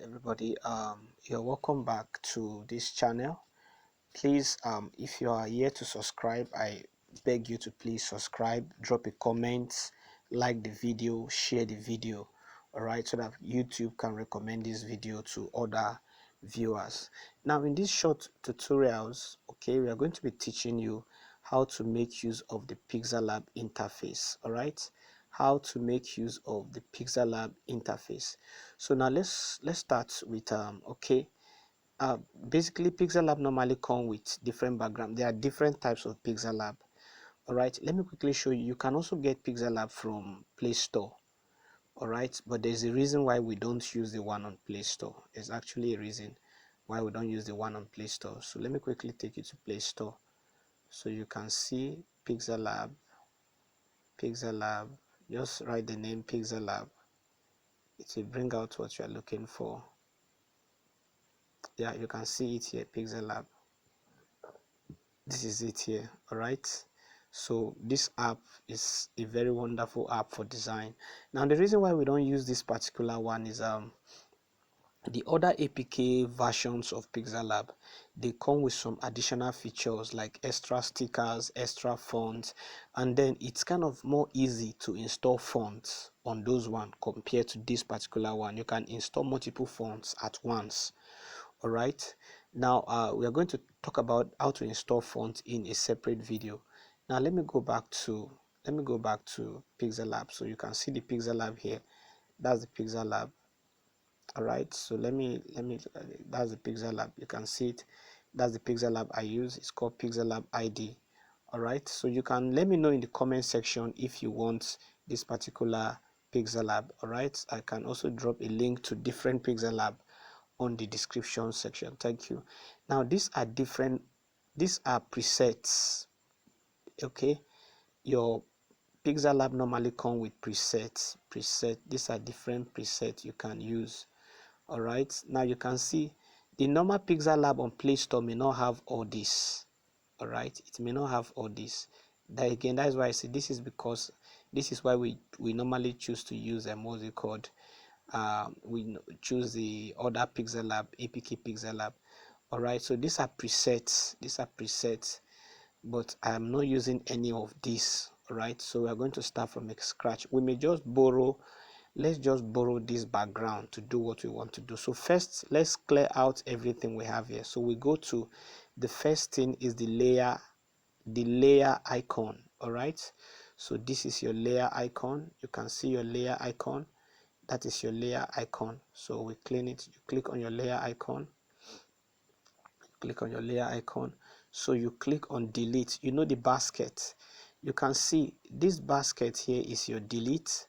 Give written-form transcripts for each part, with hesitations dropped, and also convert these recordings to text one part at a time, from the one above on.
Everybody, you're welcome back to this channel. Please, if you are here to subscribe, I beg you to please subscribe, drop a comment, like the video, share the video, all right, so that YouTube can recommend this video to other viewers. Now in these short tutorials, okay, we are going to be teaching you how to make use of the Pixelab interface, all right, how to make use of the Pixelab interface. So now let's start with okay, basically Pixelab normally come with different background. There are different types of Pixelab. All right, let me quickly show you. You can also get Pixelab from Play Store. All right, but there's a reason why we don't use the one on Play Store. There's actually a reason why we don't use the one on Play Store. So let me quickly take you to Play Store so you can see Pixelab. Just write the name Pixelab. It will bring out what you are looking for. Yeah, you can see it here, Pixelab. This is it here. All right, so this app is a very wonderful app for design. Now the reason why we don't use this particular one is the other APK versions of Pixelab, they come with some additional features like extra stickers, extra fonts, and then it's kind of more easy to install fonts on those one compared to this particular one. You can install multiple fonts at once. All right, now we are going to talk about how to install fonts in a separate video. Now let me go back to Pixelab so you can see the Pixelab here. That's the Pixelab. All right, so let me that's the Pixelab. You can see it. That's the Pixelab I use. It's called Pixelab ID. All right, so you can let me know in the comment section if you want this particular Pixelab. All right, I can also drop a link to different Pixelab on the description section. Thank you. Now these are presets. Okay, your Pixelab normally come with presets. These are different presets you can use. All right, now you can see the normal Pixelab on Play Store may not have all this. All right, it may not have all this. That again, that is why I say this is because this is why we normally choose to use a what's it called, we choose the other Pixelab, APK Pixelab. All right, so these are presets, but I am not using any of these. All right, so we are going to start from scratch. We may just borrow, let's just borrow this background to do what we want to do. So first, let's clear out everything we have here. So we go to the first thing is the layer icon. All right, so this is your layer icon. You can see your layer icon. That is your layer icon. So we clean it. You click on your layer icon. So you click on delete. You know the basket. You can see this basket here is your delete.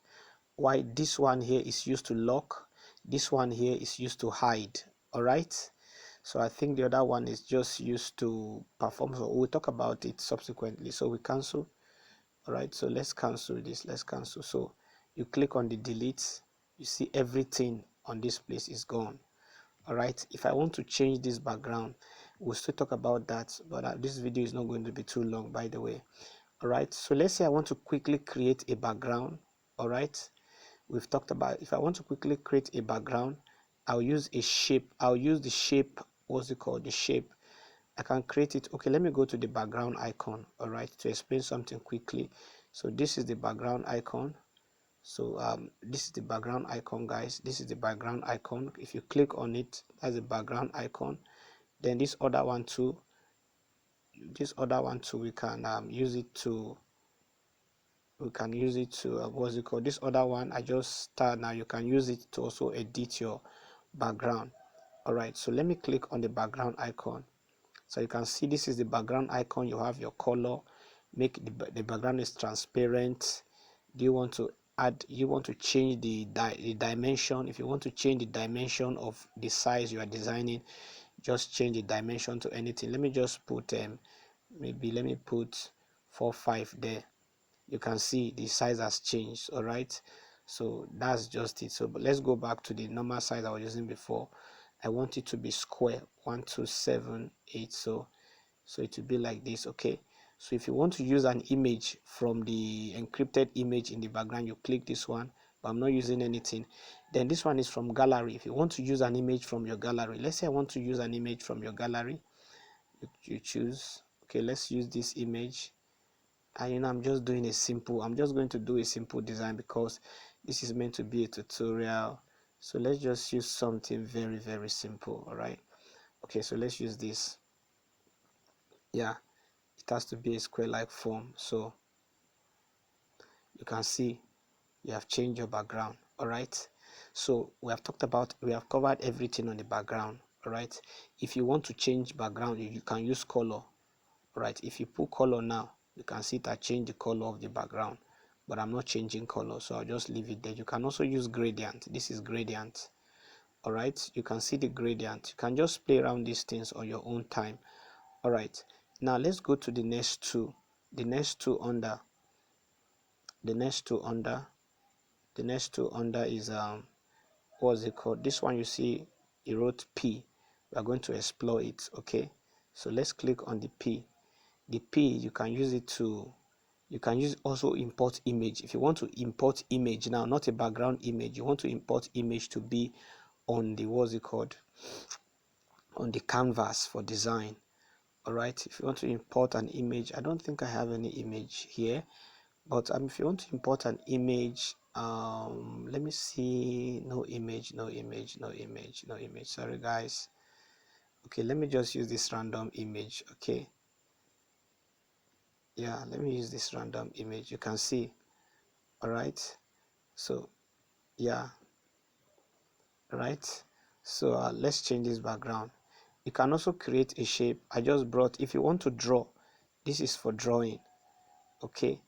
Why this one here is used to lock. This one here is used to hide. All right. So I think the other one is just used to perform. So we'll talk about it subsequently. So we cancel. All right, so let's cancel this. So you click on the delete. You see everything on this place is gone. All right, if I want to change this background, we'll still talk about that, but this video is not going to be too long, by the way. All right, so let's say I want to quickly create a background. All right, we've talked about if I want to quickly create a background, I'll use a shape. I'll use the shape, what's it called, the shape. I can create it. Okay, let me go to the background icon. All right, to explain something quickly. So this is the background icon. So this is the background icon, guys. This is the background icon. If you click on it, that's the background icon. Then this other one too, we can use it to what's it called, this other one I just start. Now you can use it to also edit your background. All right, so let me click on the background icon. So you can see this is the background icon. You have your color. Make the background is transparent. Do you want to add, you want to change the dimension? If you want to change the dimension of the size you are designing, just change the dimension to anything. Let me just put maybe let me put 4:5 there. You can see the size has changed. All right, so that's just it. So but let's go back to the normal size I was using before. I want it to be square, 1278. So it will be like this. Okay, so if you want to use an image from the encrypted image in the background, you click this one, but I'm not using anything. Then this one is from gallery. If you want to use an image from your gallery, let's say I want to use an image from your gallery, you choose, okay, let's use this image. And I'm just doing I'm just going to do a simple design because this is meant to be a tutorial. So let's just use something very, very simple. All right. Okay, so let's use this. Yeah, it has to be a square-like form. So you can see you have changed your background. All right. So we have covered everything on the background. All right. If you want to change background, you can use color. All right. If you put color now, you can see that change the color of the background, but I'm not changing color, so I'll just leave it there. You can also use gradient. This is gradient. All right. You can see the gradient. You can just play around these things on your own time. All right. Now let's go to the next two. The next two under is what's it called? This one, you see it wrote P. We are going to explore it. Okay, so let's click on the P. The P, you can use also import image. If you want to import image now, not a background image, you want to import image to be on the on the canvas for design. All right, if you want to import an image, I don't think I have any image here, but if you want to import an image, let me see. No image. Sorry guys. Okay, let me just use this random image. Okay, yeah, let me use this random image. You can see. All right, so yeah, right. So let's change this background. You can also create a shape. I just brought, if you want to draw, this is for drawing. Okay,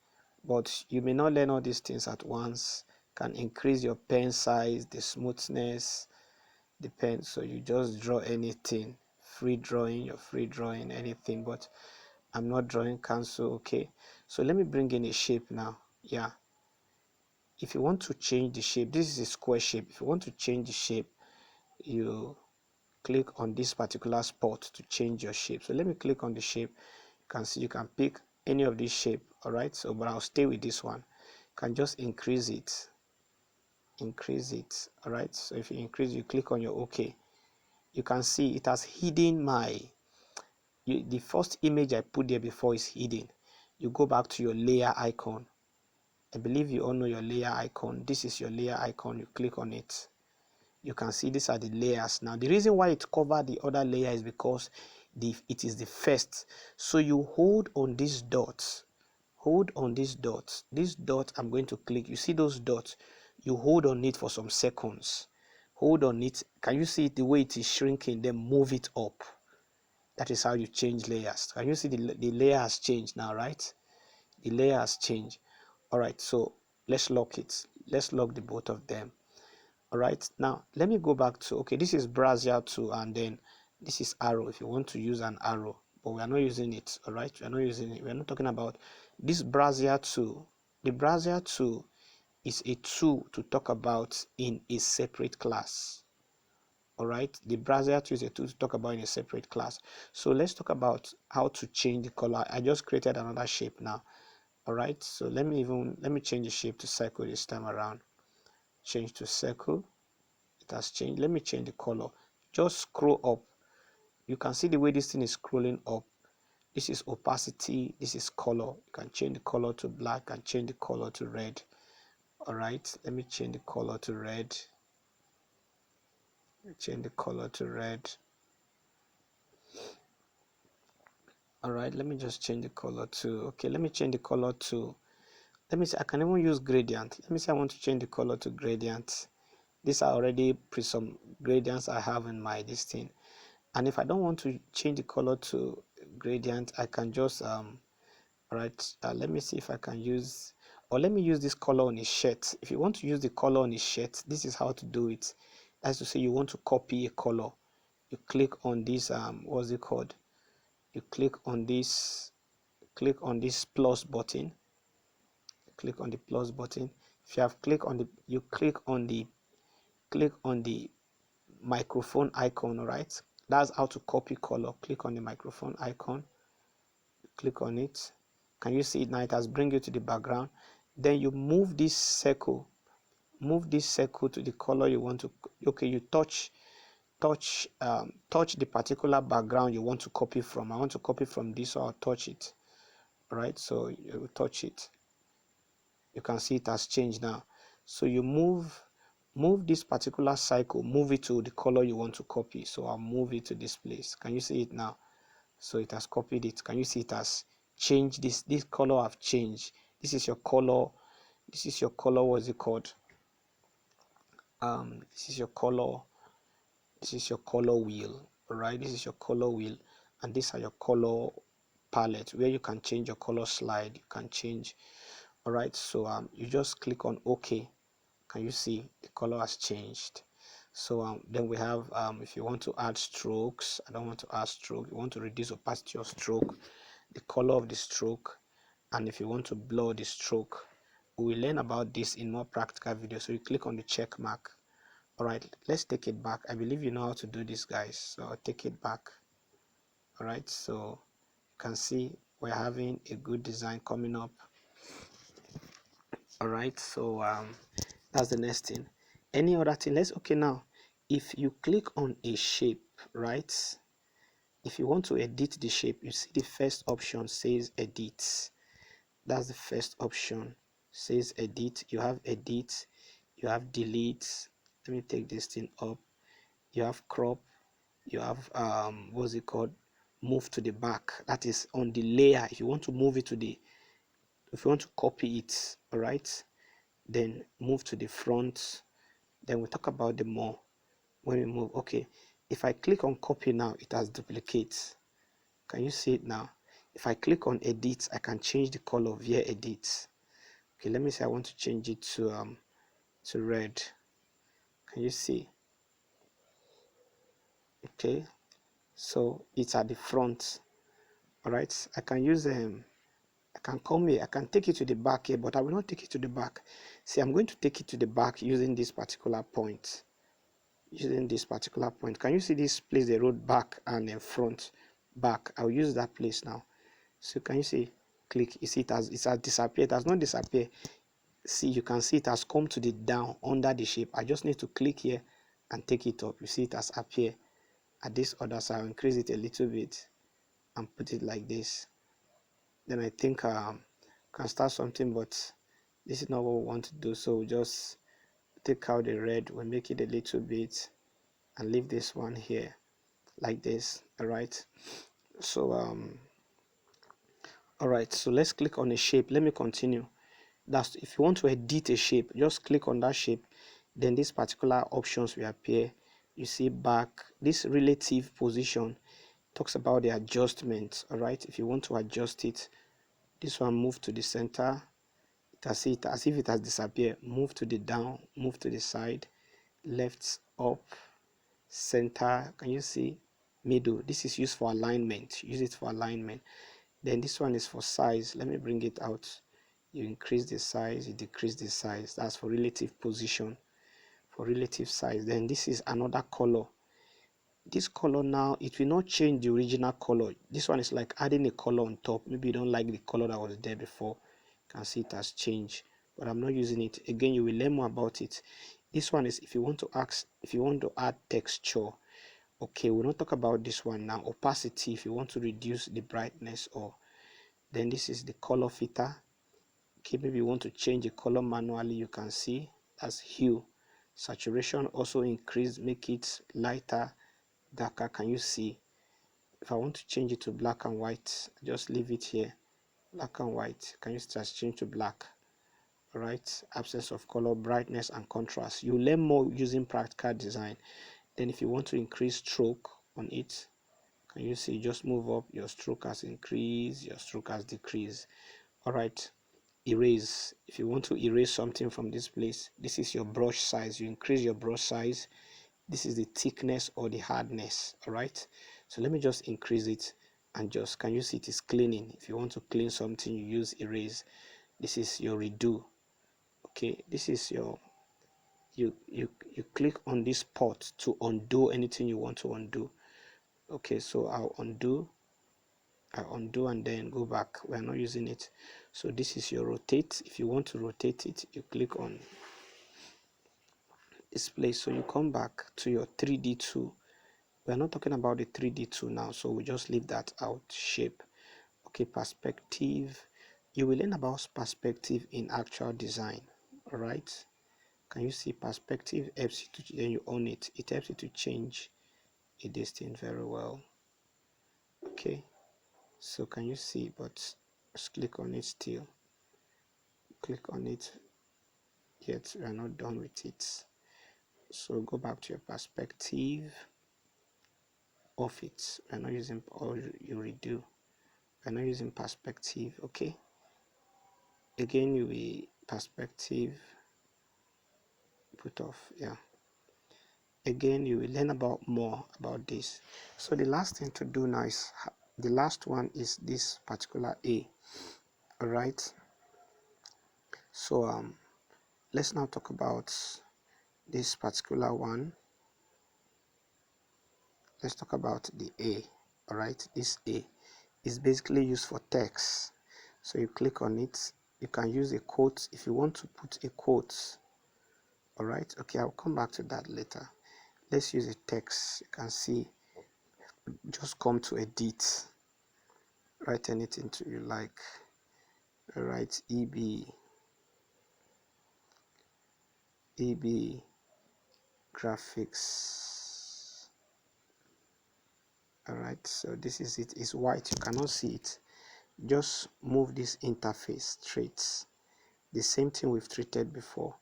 but you may not learn all these things at once. Can increase your pen size, the smoothness, the pen, so you just draw anything. Free drawing, you're free drawing anything, but I'm not drawing, cancel. Okay, so let me bring in a shape now. Yeah, if you want to change the shape, this is a square shape. If you want to change the shape, you click on this particular spot to change your shape. So let me click on the shape. You can see you can pick any of this shape. All right, so but I'll stay with this one. You can just increase it. All right, so if you increase, you click on your OK. You can see it has hidden the first image I put there before is hidden. You go back to your layer icon. I believe you all know your layer icon. This is your layer icon. You click on it. You can see these are the layers. Now the reason why it covered the other layer is because it is the first. So you hold on these dots. This dot I'm going to click. You see those dots? You hold on it for some seconds. Hold on it. Can you see it, the way it is shrinking? Then move it up. That is how you change layers. Can you see the layer has changed now, right? The layer has changed. All right, so let's lock it. Let's lock the both of them. All right, now let me go back to, okay, this is brazier 2, and then this is arrow if you want to use an arrow, but we are not using it. All right, we are not using it. We are not talking about this brazier 2. The brazier 2 is a tool to talk about in a separate class. All right, the brazier 2 is a tool to talk about in a separate class. So let's talk about how to change the color. I just created another shape now. All right, so let me change the shape to circle this time around. Change to circle. It has changed. Let me change the color. Just scroll up. You can see the way this thing is scrolling up. This is opacity. This is color. You can change the color to black and change the color to red. All right, let me change the color to red. Change the color to red. All right, let me just change the color to, okay, let me change the color to, let me see, I can even use gradient. Let me say I want to change the color to gradient. These are already some gradients I have in my this thing. And if I don't want to change the color to gradient, I can just all right, let me see if I can use, or let me use this color on a shirt. If you want to use the color on a shirt, this is how to do it. That's to say you want to copy a color. You click on this what's it called? You click on this plus button. Click on the plus button. If you have clicked on the, you click on the microphone icon. All right, that's how to copy color. Click on the microphone icon. Click on it. Can you see it now? It has bring you to the background. Then you move this circle move this circle to the color you want to. Okay, you touch the particular background you want to copy from. I want to copy from this, so I'll touch it. All right, so you touch it. You can see it has changed now. So you move this particular cycle, move it to the color you want to copy. So I'll move it to this place. Can you see it now? So it has copied it. Can you see it has changed? This color have changed. This is your color. This is your color. What's it called? This is your color. This is your color wheel. All right, this is your color wheel, and these are your color palette where you can change your color slide. You can change. All right, so you just click on OK. Can you see the color has changed? So then we have if you want to add strokes. I don't want to add stroke. You want to reduce opacity of stroke, the color of the stroke, and if you want to blur the stroke. We will learn about this in more practical videos. So you click on the check mark. All right, let's take it back. I believe you know how to do this, guys, so I'll take it back. All right, so you can see we're having a good design coming up. All right, so that's the next thing. Any other thing? Okay, now if you click on a shape, right, if you want to edit the shape, you see the first option says edit. That's the first option, says edit. You have edit, you have delete. Let me take this thing up. You have crop, you have what's it called, move to the back. That is on the layer. If you want to move it to the, if you want to copy it, all right, then move to the front. Then we talk about the more when we move. Okay, if I click on copy now, it has duplicates. Can you see it now? If I click on edit, I can change the color via edit. Okay, let me say I want to change it to red. Can you see? Okay, so it's at the front. All right, I can use I can come here, I can take it to the back here, but I will not take it to the back. See, I'm going to take it to the back using this particular point. Using this particular point. Can you see this place they wrote back and then front? Back. I'll use that place now. So can you see? Click. You see it has disappeared. It has not disappeared. See, you can see it has come to the down under the shape. I just need to click here and take it up. You see it has appeared at this other side. I'll increase it a little bit and put it like this. Then I think can start something, but this is not what we want to do. So we just take out the red, we'll make it a little bit and leave this one here like this. All right, so all right, so let's click on a shape. Let me continue. That's if you want to edit a shape, just click on that shape, then these particular options will appear. You see back, this relative position talks about the adjustment. All right, if you want to adjust it, this one move to the center. It as if it has disappeared. Move to the down, move to the side, left, up, center. Can you see? Middle. This is used for alignment. Use it for alignment. Then this one is for size. Let me bring it out. You increase the size, you decrease the size. That's for relative position, for relative size. Then this is another color. This color now, it will not change the original color. This one is like adding a color on top. Maybe you don't like the color that was there before. You can see it has changed, but I'm not using it. Again, you will learn more about it. This one is if you want to add texture. Okay, we'll not talk about this one now. Opacity, if you want to reduce the brightness, or then this is the color filter. Okay, maybe you want to change the color manually. You can see as hue. Saturation also increase, make it lighter, darker. Can you see? If I want to change it to black and white, just leave it here, black and white. Can you just change to black? All right, absence of color, brightness and contrast. You learn more using practical design. Then if you want to increase stroke on it, can you see? Just move up, your stroke has increased, your stroke has decreased. All right, erase. If you want to erase something from this place, this is your brush size. You increase your brush size. This is the thickness or the hardness. All right, so let me just increase it and just, can you see it is cleaning? If you want to clean something, you use erase. This is your redo. Okay, this is your, you click on this pot to undo anything you want to undo. Okay, so I undo and then go back. We are not using it. So this is your rotate. If you want to rotate it, you click on its place. So you come back to your 3D tool. We're not talking about the 3D tool now, so we just leave that out. Shape. Okay, perspective. You will learn about perspective in actual design. All right. Can you see perspective helps you to, then you own it. It helps you to change a distance very well. Okay. So can you see? But just click on it still. Click on it. Yet we are not done with it. So go back to your perspective of it. We're not using, or you redo. We're not using perspective. Okay. Again, you will perspective put off. Yeah. Again, you will learn about more about this. So the last thing to do now is the last one is this particular A. All right. So let's now talk about this particular one. Let's talk about the A. All right. This A is basically used for text. So you click on it. You can use a quote if you want to put a quote. All right. Okay. I'll come back to that later. Let's use a text. You can see. Just come to edit. Write anything to you like. Write EB graphics. All right, so this is it. It's white, you cannot see it. Just move this interface straight, the same thing we've treated before,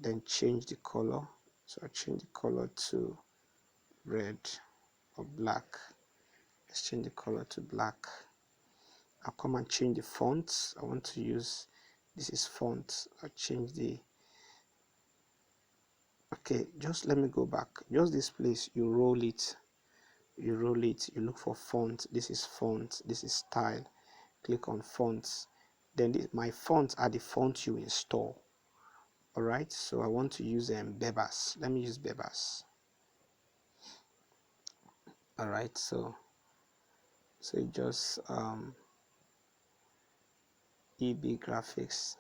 then change the color. So I change the color to red or black. Let's change the color to black. I'll come and change the fonts. I want to use, this is font. I'll change the, okay, just let me go back. Just this place, you roll it, you look for font. This is font, this is style. Click on fonts. Then my fonts are the fonts you install. All right, so I want to use Bebas. Let me use Bebas. All right, so it just EB graphics.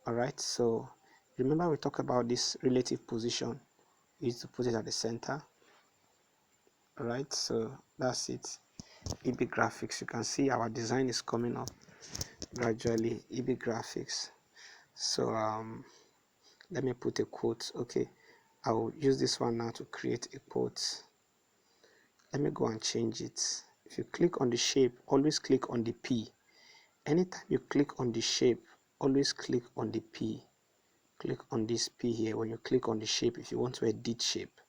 All right, so remember we talked about this relative position. You need to put it at the center. All right, so that's it. EB graphics. You can see our design is coming up gradually. EB graphics. So let me put a quote. Okay, I will use this one now to create a quote. Let me go and change it. If you click on the shape, always click on the P. Anytime you click on the shape, always click on the P. Click on this P here when you click on the shape if you want to edit shape.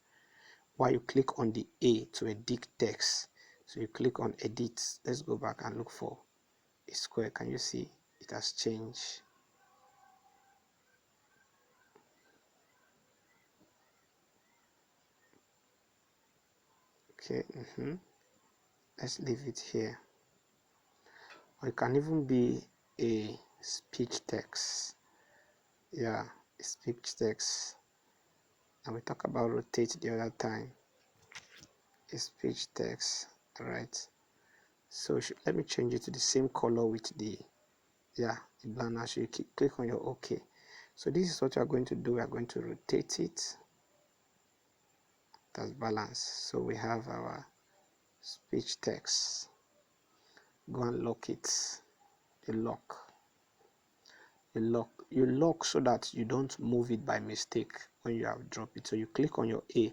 While you click on the A to edit text. So you click on edit. Let's go back and look for a square. Can you see it has changed? Okay, let's leave it here. Or it can even be a speech text. Yeah, a speech text. And we talk about rotate the other time. A speech text. All right. So let me change it to the same color with the the banner. So you click on your OK. So this is what we are going to do. We are going to rotate it. That's balance. So we have our speech text. Go and lock it. The lock. You lock so that you don't move it by mistake when you have dropped it. So you click on your A.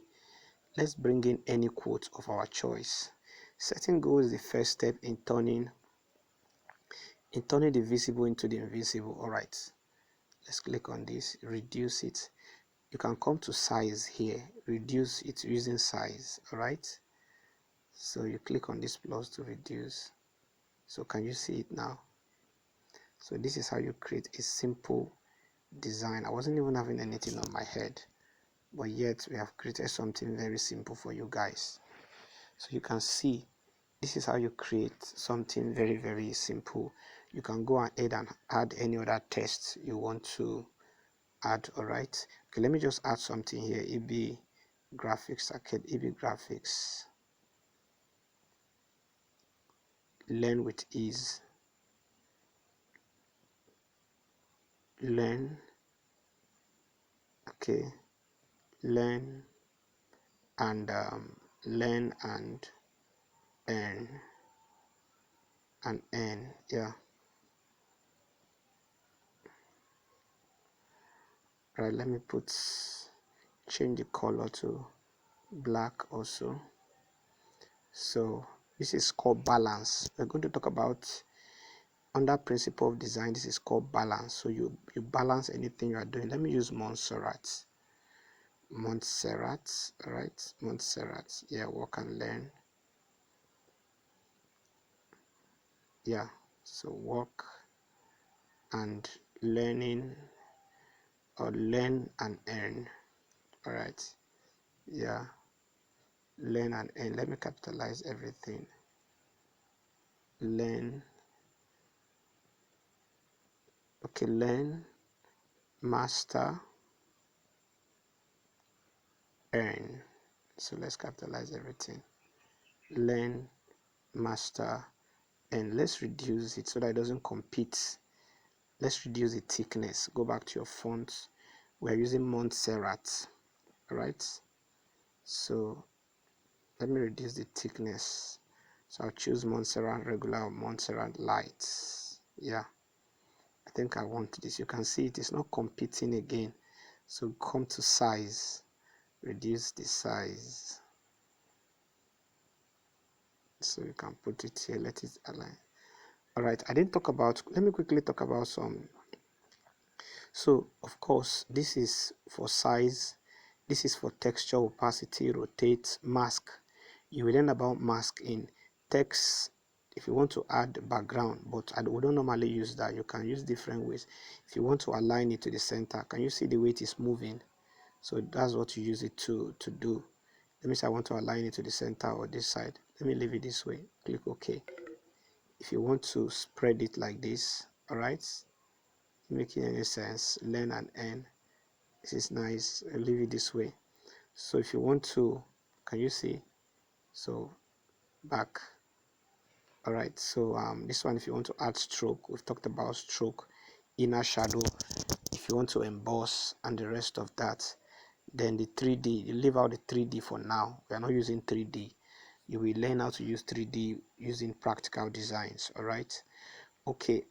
Let's bring in any quote of our choice. Setting goal is the first step in turning the visible into the invisible. All right, let's click on this, reduce it. You can come to size here, reduce it using size. All right, so you click on this plus to reduce. So can you see it now? So this is how you create a simple design. I wasn't even having anything on my head, but yet we have created something very simple for you guys. So you can see this is how you create something very, very simple. You can go ahead and add any other text you want to add. All right, okay, let me just add something here. EB graphics arcade, EB graphics, learn with ease, learn. Okay, learn and learn and earn yeah. Right, let me change the color to black also. So this is called balance. We're going to talk about under principle of design. This is called balance. So you balance anything you are doing. Let me use Montserrat. Right? Montserrat. Yeah, work and learn. Yeah, so work and learning, or learn and earn. All right. Yeah, learn and earn. Let me capitalize everything. Learn. Okay, learn, master, earn. So let's capitalize everything. Learn, master, and let's reduce it so that it doesn't compete. Let's reduce the thickness. Go back to your font. We're using Montserrat. All right. So let me reduce the thickness. So I'll choose Montserrat regular or Montserrat light. Yeah, I think I want this. You can see it is not competing again. So come to size, reduce the size. So you can put it here, let it align. All right, I didn't talk about, let me quickly talk about some. So of course, this is for size. This is for texture, opacity, rotate, mask. You will learn about mask in text if you want to add background, but we don't normally use that. You can use different ways. If you want to align it to the center, can you see the way it is moving? So that's what you use it to do. Let me say I want to align it to the center or this side. Let me leave it this way. Click OK. If you want to spread it like this, all right, making any sense, learn and earn. This is nice. I'll leave it this way. So if you want to, can you see? So back. All right, so this one, if you want to add stroke, we've talked about stroke, inner shadow, if you want to emboss and the rest of that. Then the 3D, you leave out the 3D for now. We are not using 3D. You will learn how to use 3D using practical designs. All right. Okay,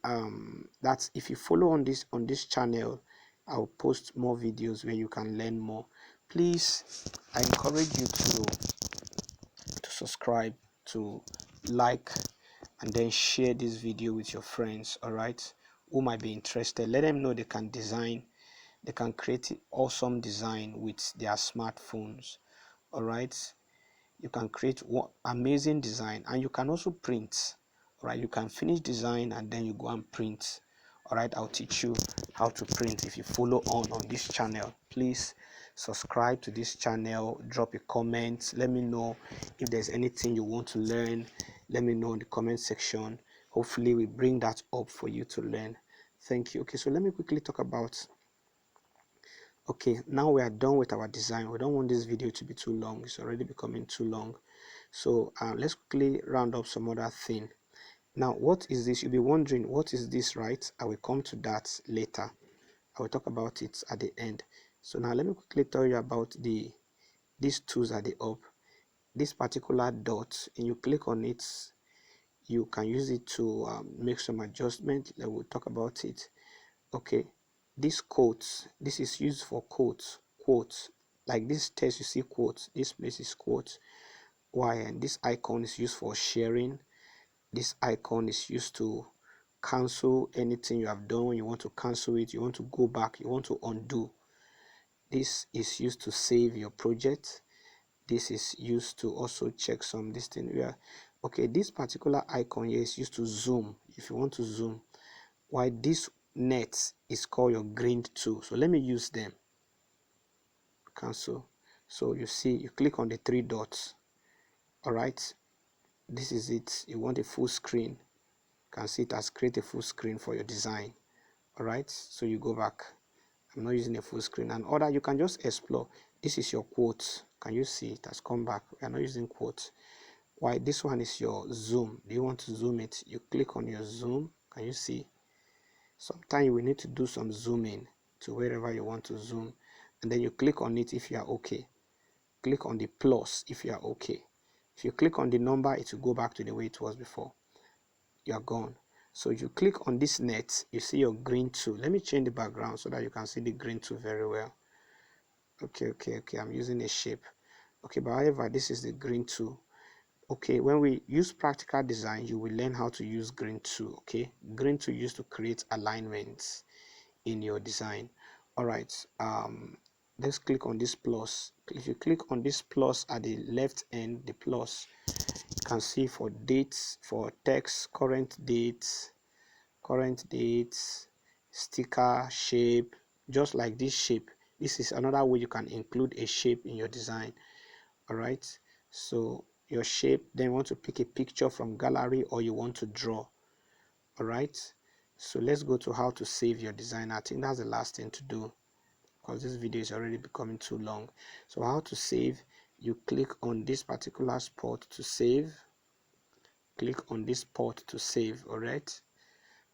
that's, if you follow on this channel, I'll post more videos where you can learn more. Please, I encourage you to subscribe, to like, and then share this video with your friends, all right, who might be interested. Let them know they can design, they can create awesome design with their smartphones. All right, you can create amazing design, and you can also print. All right, you can finish design and then you go and print. All right, I'll teach you how to print if you follow on this channel. Please subscribe to this channel, drop a comment, let me know if there's anything you want to learn. Let me know in the comment section. Hopefully we bring that up for you to learn. Thank you. Okay, so let me quickly talk about, okay, now we are done with our design. We don't want this video to be too long. It's already becoming too long. So let's quickly round up some other thing. Now, what is this? You'll be wondering, what is this, right? I will come to that later. I will talk about it at the end. So now let me quickly tell you about these tools at the up. This particular dot, and you click on it, you can use it to make some adjustment. We'll talk about it. Okay, this quotes, this is used for quotes, like this text, you see quotes, this place is quotes. Why? And this icon is used for sharing. This icon is used to cancel anything you have done. You want to cancel it, you want to go back, you want to undo. This is used to save your project. This is used to also check some distance. Okay, this particular icon here is used to zoom, if you want to zoom. Why? This net is called your grid tool. So let me use them. Cancel. So you see, you click on the three dots. All right, this is it. You want a full screen. You can see it has created a full screen for your design. All right, so you go back. I'm not using a full screen. And other, you can just explore. This is your quotes. Can you see it has come back? We are not using quotes. Why? This one is your zoom. Do you want to zoom it? You click on your zoom. Can you see? Sometimes you will need to do some zooming to wherever you want to zoom. and then you click on it if you are okay. Click on the plus if you are okay. If you click on the number, it will go back to the way it was before. You are gone. So you click on this net, you see your green tool. Let me change the background so that you can see the green tool very well. Okay, I'm using a shape. Okay, but however, this is the green tool. Okay, when we use practical design, you will learn how to use green tool. Okay, green tool used to create alignments in your design. All right, let's click on this plus. If you click on this plus at the left end, the plus, you can see for dates, for text, current dates, sticker, shape, just like this shape. This is another way you can include a shape in your design. All right, so your shape, then you want to pick a picture from gallery or you want to draw. All right, so let's go to how to save your design. I think that's the last thing to do because this video is already becoming too long. So how to save, you click on this particular spot to save. Click on this spot to save. All right,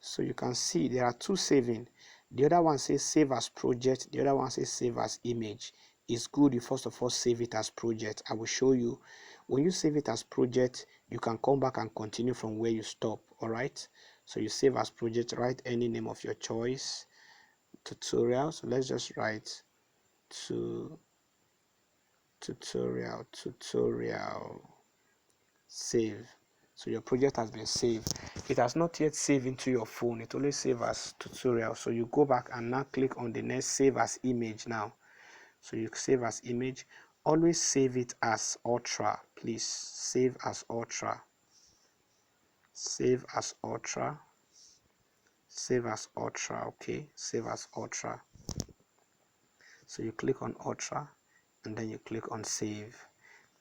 so you can see there are two saving. The other one says save as project, the other one says save as image. It's good you first of all save it as project. I will show you. When you save it as project, you can come back and continue from where you stop. All right, so you save as project, write any name of your choice. Tutorial, so let's just write tutorial, save. So your project has been saved. It has not yet saved into your phone. It only save as tutorial. So you go back and now click on the next save as image now. So you save as image. Always save it as ultra, please. Save as ultra. Save as ultra. Save as ultra. Okay, save as ultra. So you click on ultra and then you click on save.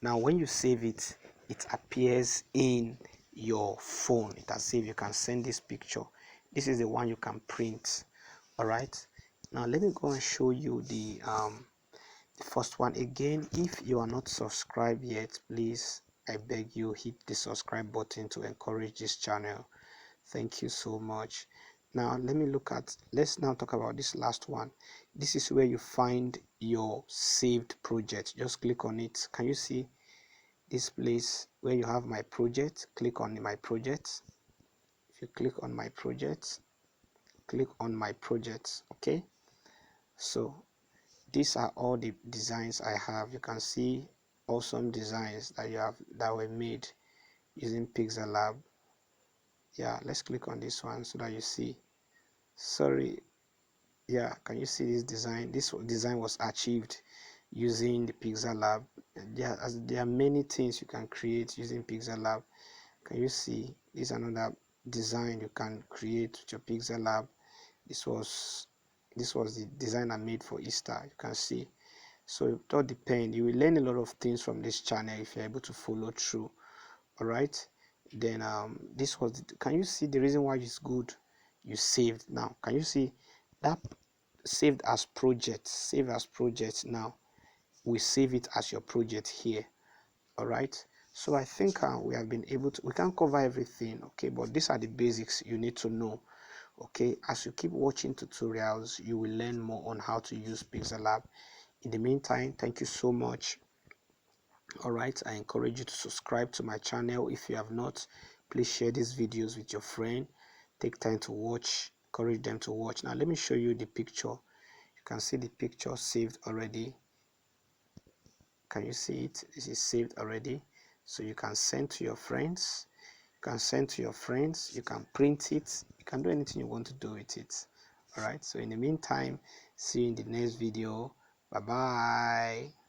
Now when you save it, it appears in your phone. It has saved. You can send this picture. This is the one you can print. All right, now let me go and show you the first one again. If you are not subscribed yet, please, I beg you, hit the subscribe button to encourage this channel. Thank you so much. Now let's now talk about this last one. This is where you find your saved project. Just click on it. Can you see this place where you have my project? Click on my project. If you click on my project, click on my project. Okay, so these are all the designs I have. You can see awesome designs that were made using Pixelab. Yeah, let's click on this one so that you see. Sorry, yeah, can you see this design? This design was achieved using the Pixelab. There are many things you can create using Pixelab. Can you see this? Another design you can create with your Pixelab. This was the design I made for Easter. You can see. So it all depends. You will learn a lot of things from this channel if you're able to follow through. All right, then this was can you see the reason why it's good? You saved. Now can you see that saved as project? Save as project. Now we save it as your project here. All right, so I think we have been able to, we can't cover everything, okay, but these are the basics you need to know. Okay, as you keep watching tutorials, you will learn more on how to use Pixelab. In the meantime, thank you so much. All right, I encourage you to subscribe to my channel if you have not. Please share these videos with your friend. Take time to watch, encourage them to watch. Now let me show you the picture. You can see the picture saved already. Can you see it? This is saved already, so you can send to your friends. You can print it, you can do anything you want to do with it. All right, so in the meantime, see you in the next video. Bye bye.